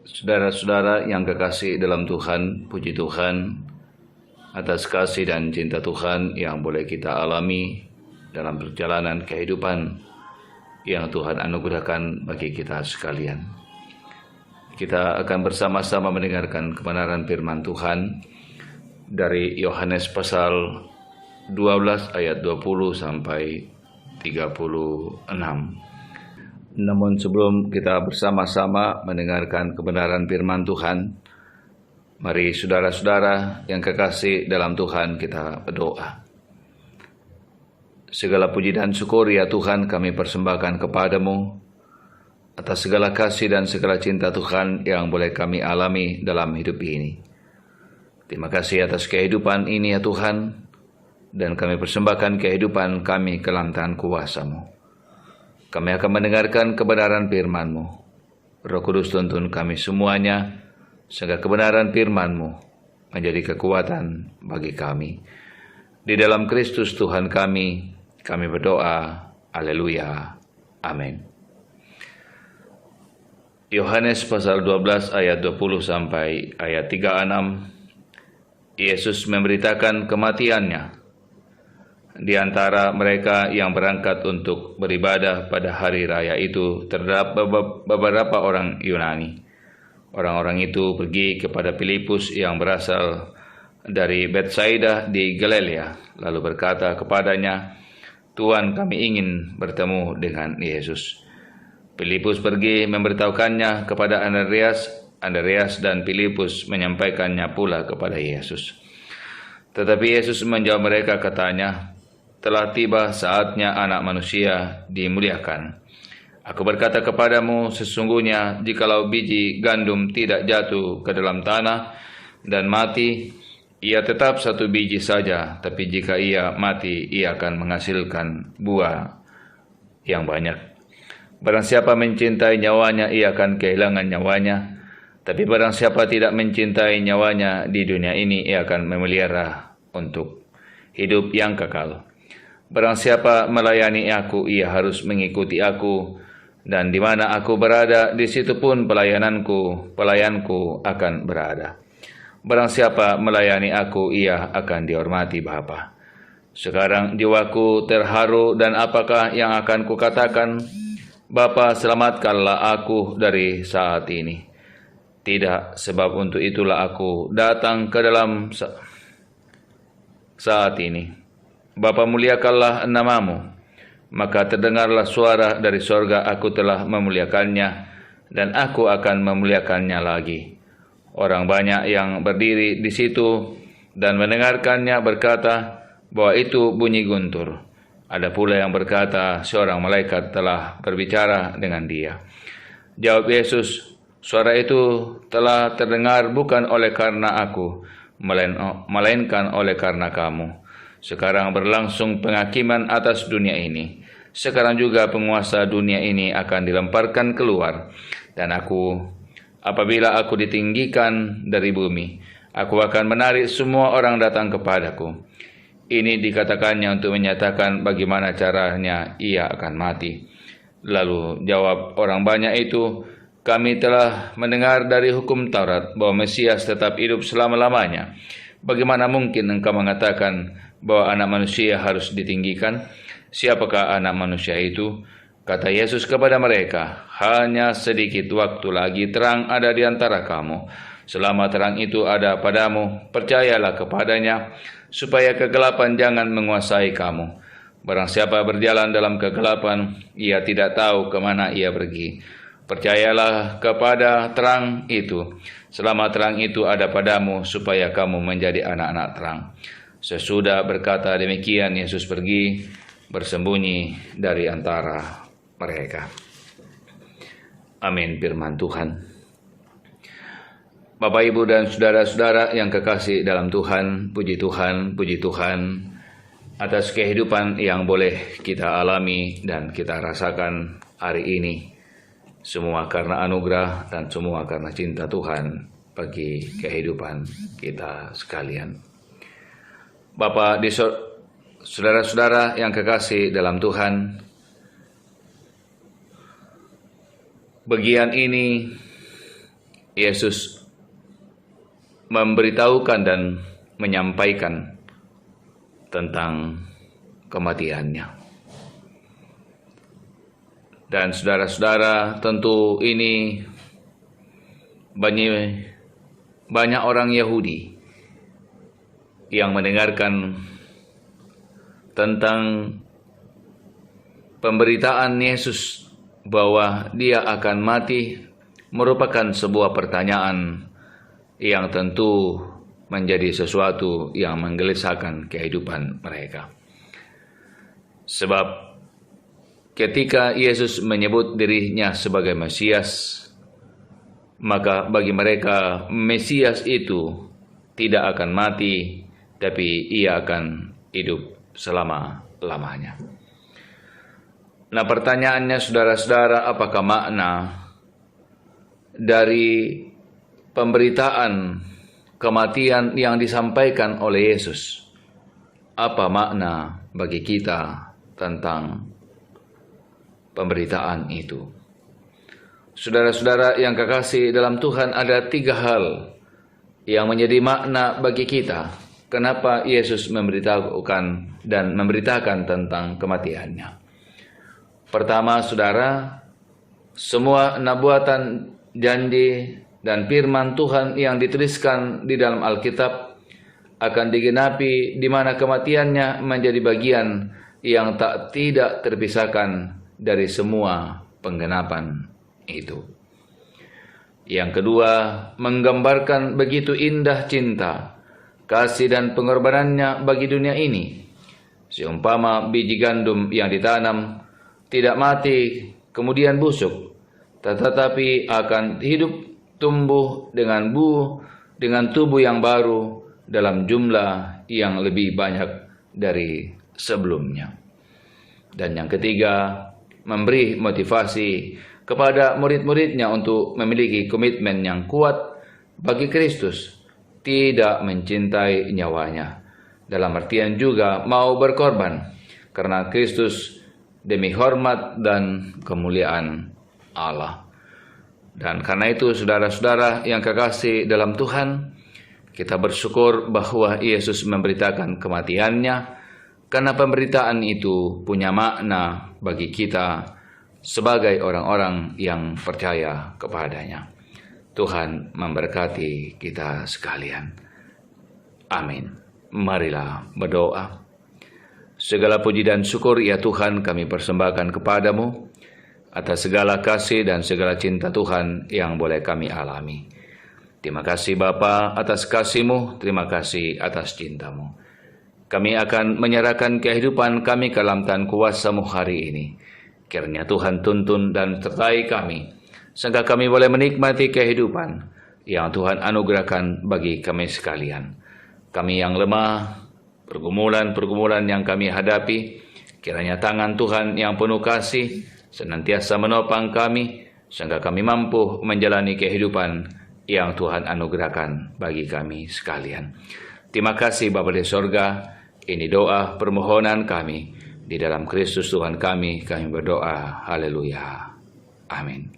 Saudara-saudara yang kekasih dalam Tuhan, puji Tuhan atas kasih dan cinta Tuhan yang boleh kita alami dalam perjalanan kehidupan yang Tuhan anugerahkan bagi kita sekalian. Kita akan bersama-sama mendengarkan kebenaran firman Tuhan dari Yohanes pasal 12 ayat 20 sampai 36. Namun sebelum kita bersama-sama mendengarkan kebenaran firman Tuhan, mari saudara-saudara yang kekasih dalam Tuhan kita berdoa. Segala puji dan syukur ya Tuhan kami persembahkan kepadamu atas segala kasih dan segala cinta Tuhan yang boleh kami alami dalam hidup ini. Terima kasih atas kehidupan ini ya Tuhan, dan kami persembahkan kehidupan kami ke dalam tangan kuasa-Mu. Kami akan mendengarkan kebenaran firman-Mu. Roh Kudus tuntun kami semuanya, sehingga kebenaran firman-Mu menjadi kekuatan bagi kami. Di dalam Kristus Tuhan kami berdoa. Haleluya. Amin. Yohanes pasal 12 ayat 20 sampai ayat 36. Yesus memberitakan kematiannya di antara mereka yang berangkat untuk beribadah pada hari raya itu terdapat beberapa orang Yunani. Orang-orang itu pergi kepada Filipus yang berasal dari Betsaida di Galilea, lalu berkata kepadanya, "Tuhan, kami ingin bertemu dengan Yesus." Filipus pergi memberitahukannya kepada Andreas dan Filipus menyampaikannya pula kepada Yesus. Tetapi Yesus menjawab mereka katanya, "Telah tiba saatnya anak manusia dimuliakan. Aku berkata kepadamu, sesungguhnya jikalau biji gandum tidak jatuh ke dalam tanah dan mati, ia tetap satu biji saja. Tapi jika ia mati, ia akan menghasilkan buah yang banyak. Barang siapa mencintai nyawanya, ia akan kehilangan nyawanya. Tapi barang siapa tidak mencintai nyawanya di dunia ini, ia akan memelihara untuk hidup yang kekal. Barang siapa melayani aku, ia harus mengikuti aku, dan di mana aku berada, di situ pun pelayanku akan berada. Barang siapa melayani aku, ia akan dihormati Bapa. Sekarang jiwaku terharu, dan apakah yang akan kukatakan? Bapa, selamatkanlah aku dari saat ini. Tidak, sebab untuk itulah aku datang ke dalam saat ini. Bapa, muliakanlah namamu. Maka terdengarlah suara dari sorga, aku telah memuliakannya, dan aku akan memuliakannya lagi. Orang banyak yang berdiri di situ dan mendengarkannya berkata bahwa itu bunyi guntur. Ada pula yang berkata seorang malaikat telah berbicara dengan dia. Jawab Yesus, "Suara itu telah terdengar bukan oleh karena aku, melainkan oleh karena kamu. Sekarang berlangsung penghakiman atas dunia ini. Sekarang juga penguasa dunia ini akan dilemparkan keluar. Dan apabila aku ditinggikan dari bumi, aku akan menarik semua orang datang kepadaku." Ini dikatakannya untuk menyatakan bagaimana caranya ia akan mati. Lalu jawab orang banyak itu, "Kami telah mendengar dari hukum Taurat bahwa Mesias tetap hidup selama-lamanya. Bagaimana mungkin engkau mengatakan bahwa anak manusia harus ditinggikan? Siapakah anak manusia itu?" Kata Yesus kepada mereka, "Hanya sedikit waktu lagi terang ada di antara kamu. Selama terang itu ada padamu, percayalah kepadanya, supaya kegelapan jangan menguasai kamu. Barang siapa berjalan dalam kegelapan, ia tidak tahu kemana ia pergi. Percayalah kepada terang itu, selama terang itu ada padamu, supaya kamu menjadi anak-anak terang." Sesudah berkata demikian, Yesus pergi bersembunyi dari antara mereka. Amin, firman Tuhan. Bapak, Ibu, dan saudara-saudara yang kekasih dalam Tuhan, puji Tuhan atas kehidupan yang boleh kita alami dan kita rasakan hari ini. Semua karena anugerah dan semua karena cinta Tuhan bagi kehidupan kita sekalian. Bapak, saudara-saudara yang kekasih dalam Tuhan, bagian ini Yesus memberitahukan dan menyampaikan tentang kematiannya. Dan saudara-saudara, tentu ini banyak orang Yahudi yang mendengarkan tentang pemberitaan Yesus bahwa dia akan mati merupakan sebuah pertanyaan yang tentu menjadi sesuatu yang menggelisahkan kehidupan mereka. Sebab ketika Yesus menyebut dirinya sebagai Mesias, maka bagi mereka Mesias itu tidak akan mati, tapi ia akan hidup selama-lamanya. Nah, pertanyaannya saudara-saudara, apakah makna dari pemberitaan kematian yang disampaikan oleh Yesus? Apa makna bagi kita tentang pemberitaan itu? Saudara-saudara yang kekasih dalam Tuhan, ada 3 hal yang menjadi makna bagi kita kenapa Yesus memberitahukan dan memberitakan tentang kematiannya. Pertama, saudara, semua nubuatan, janji, dan firman Tuhan yang dituliskan di dalam Alkitab akan digenapi, di mana kematiannya menjadi bagian yang tidak terpisahkan dari semua penggenapan itu. Yang kedua, menggambarkan begitu indah cinta, kasih dan pengorbanannya bagi dunia ini. Seumpama biji gandum yang ditanam tidak mati kemudian busuk, tetapi akan hidup tumbuh dengan tubuh yang baru dalam jumlah yang lebih banyak dari sebelumnya. Dan yang ketiga, memberi motivasi kepada murid-muridnya untuk memiliki komitmen yang kuat bagi Kristus, tidak mencintai nyawanya, dalam artian juga mau berkorban karena Kristus demi hormat dan kemuliaan Allah. Dan karena itu saudara-saudara yang kekasih dalam Tuhan, kita bersyukur bahwa Yesus memberitakan kematiannya, karena pemberitaan itu punya makna bagi kita sebagai orang-orang yang percaya kepadanya. Tuhan memberkati kita sekalian. Amin. Marilah berdoa. Segala puji dan syukur ya Tuhan kami persembahkan kepadamu atas segala kasih dan segala cinta Tuhan yang boleh kami alami. Terima kasih Bapa atas kasih-Mu, terima kasih atas cinta-Mu. Kami akan menyerahkan kehidupan kami ke dalam tangan kuasa-Mu hari ini. Kiranya Tuhan tuntun dan sertai kami, sehingga kami boleh menikmati kehidupan yang Tuhan anugerahkan bagi kami sekalian. Kami yang lemah, pergumulan-pergumulan yang kami hadapi, kiranya tangan Tuhan yang penuh kasih senantiasa menopang kami, sehingga kami mampu menjalani kehidupan yang Tuhan anugerahkan bagi kami sekalian. Terima kasih Bapa di sorga, ini doa permohonan kami. Di dalam Kristus Tuhan kami berdoa. Haleluya. Amin.